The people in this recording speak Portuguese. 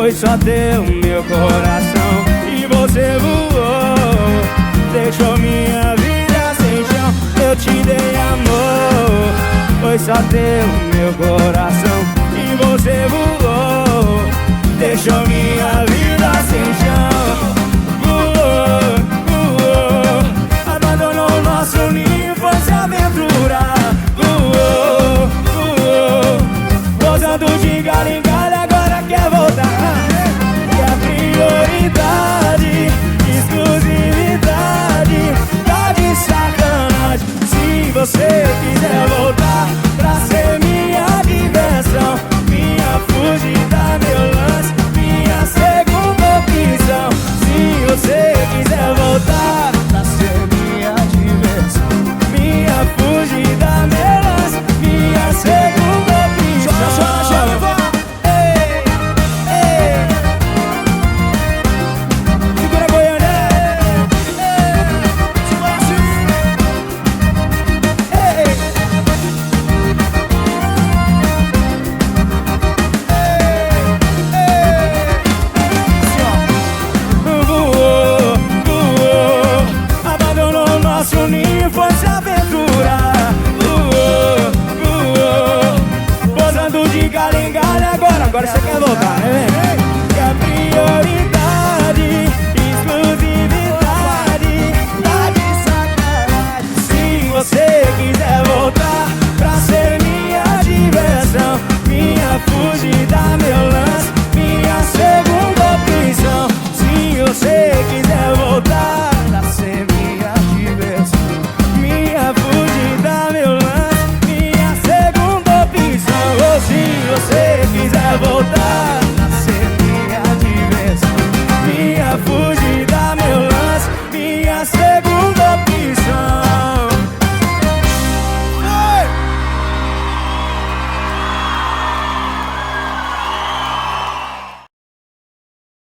foi só teu meu coração. E você voou, deixou minha vida sem chão. Eu te dei amor, foi só teu meu coração. E você voou, deixou minha vida sem chão. Voou, voou, abandonou o nosso ninho, foi sem aventura. Voou, voou, posando de galho em galho, agora quer voltar. E a prioridade, exclusividade, tá de sacanagem. Se você quiser voltar pra ser minha diversão, minha fugida, meu lance, minha segunda opção. Se você quiser voltar pra ser minha diversão, minha fugida, meu lance, minha segunda opção. Ei, ei, segura a Goiânia. Segura assim. Ei, ei, voou, voou, abandonou o nosso ninho, foi sem aventura. Voou, voou, posando de galho em galho, agora você quer voltar, né?